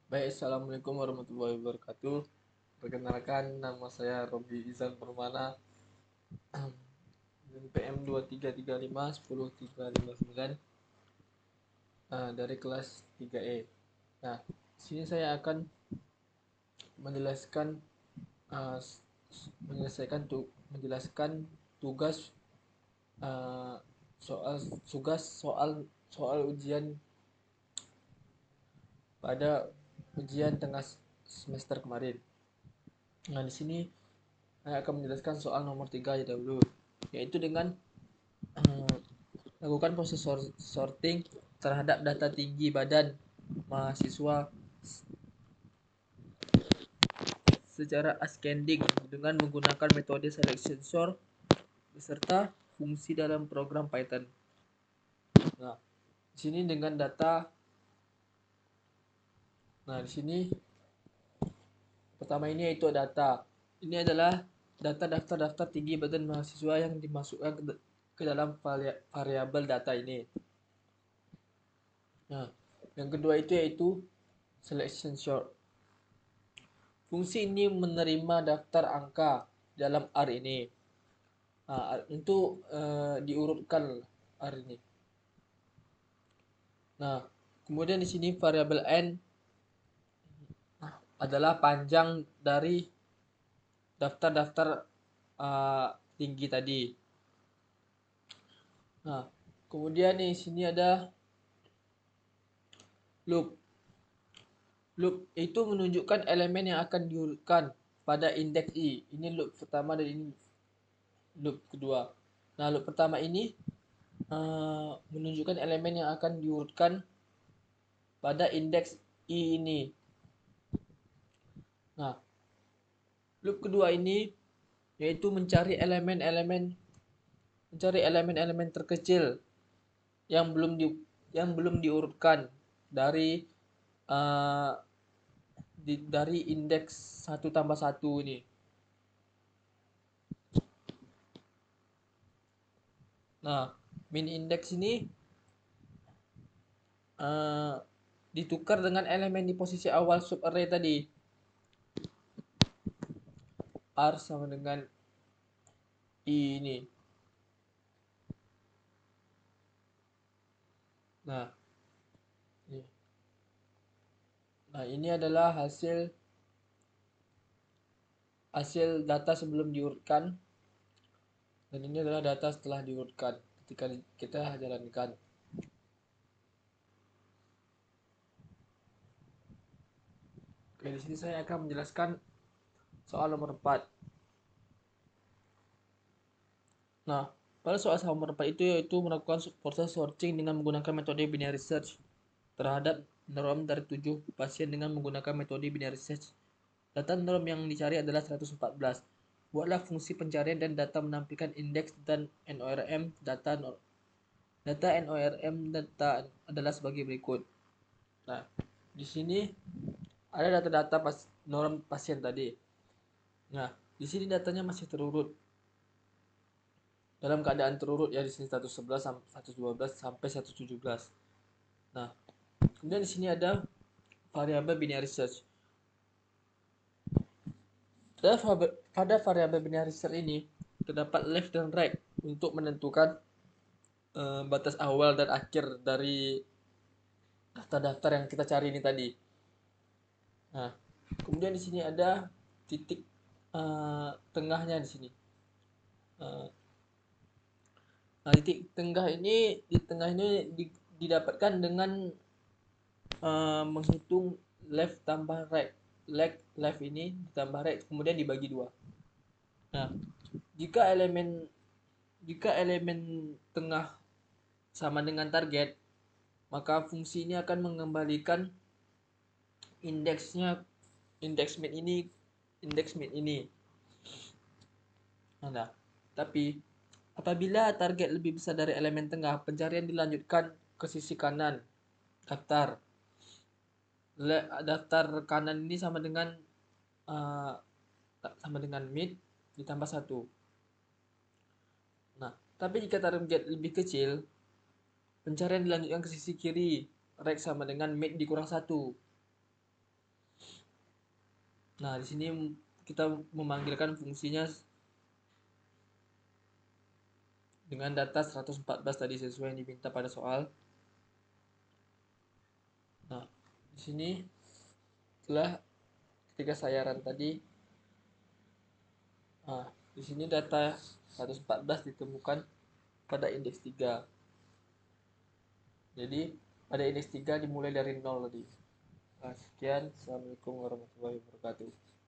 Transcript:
Baik, Assalamualaikum warahmatullahi wabarakatuh. Perkenalkan, nama saya Robi Izan Permana, PM 2335 10359, dari kelas 3E. Nah, di sini saya akan menjelaskan uh, menjelaskan tugas uh, soal soal ujian pada ujian tengah semester kemarin. Nah, di sini saya akan menjelaskan soal nomor 3 ya dahulu, yaitu dengan uh, lakukan proses sorting terhadap data tinggi badan mahasiswa secara ascending dengan menggunakan metode selection sort beserta fungsi dalam program Python. Nah, di sini dengan data. Nah, di sini pertama ini yaitu data. Ini adalah data daftar-daftar tinggi badan mahasiswa yang dimasukkan ke dalam variabel data ini. Nah, yang kedua itu yaitu selection sort. Fungsi ini menerima daftar angka dalam R ini. Nah, untuk diurutkan R ini. Nah, kemudian di sini variabel n adalah panjang dari daftar-daftar tinggi tadi. Nah, kemudian di sini ada loop. Loop itu menunjukkan elemen yang akan diurutkan pada indeks i. Ini loop pertama dan ini loop kedua. Nah, loop pertama ini menunjukkan elemen yang akan diurutkan pada indeks i ini. Nah, loop kedua ini yaitu mencari elemen-elemen terkecil yang belum diurutkan dari uh, dari indeks 1 tambah 1 ini. Nah, min indeks ini ditukar dengan elemen di posisi awal sub array tadi. R sama dengan I ini. Nah, ini. Nah, ini adalah hasil data sebelum diurutkan, dan ini adalah data setelah diurutkan ketika kita jalankan. Oke, di sini saya akan menjelaskan soal nomor 4. Nah, pada soal nomor 4 itu yaitu melakukan proses sorting dengan menggunakan metode binary search terhadap norm dari 7 pasien dengan menggunakan metode binary search. Data norm yang dicari adalah 114. Buatlah fungsi pencarian dan data menampilkan indeks dan NORM data norm. Data NORM data adalah sebagai berikut. Nah, di sini ada data-data norm pasien tadi. Nah, di sini datanya masih terurut. Dalam keadaan terurut ya, di sini 111 sampai 112 sampai 117. Nah, kemudian di sini ada variabel binary search. Pada variabel binary search ini terdapat left dan right untuk menentukan batas awal dan akhir dari daftar-daftar yang kita cari ini tadi. Nah, kemudian di sini ada titik tengahnya di sini. Nah, titik tengah ini didapatkan dengan menghitung left tambah right. Left ini ditambah right kemudian dibagi 2. Nah, jika elemen tengah sama dengan target, maka fungsi ini akan mengembalikan indeksnya indeks mid ini. Nah, tapi apabila target lebih besar dari elemen tengah, pencarian dilanjutkan ke sisi kanan daftar. Daftar kanan ini sama dengan mid ditambah 1. Nah, tapi jika target lebih kecil, pencarian dilanjutkan ke sisi kiri, right sama dengan mid dikurang 1. Nah, di sini kita memanggilkan fungsinya dengan data 114 tadi sesuai yang diminta pada soal. Nah, di sini setelah ketika saya run tadi, nah, di sini data 114 ditemukan pada indeks 3. Jadi pada indeks 3 dimulai dari 0 tadi. Nah, sekian. Assalamualaikum warahmatullahi wabarakatuh.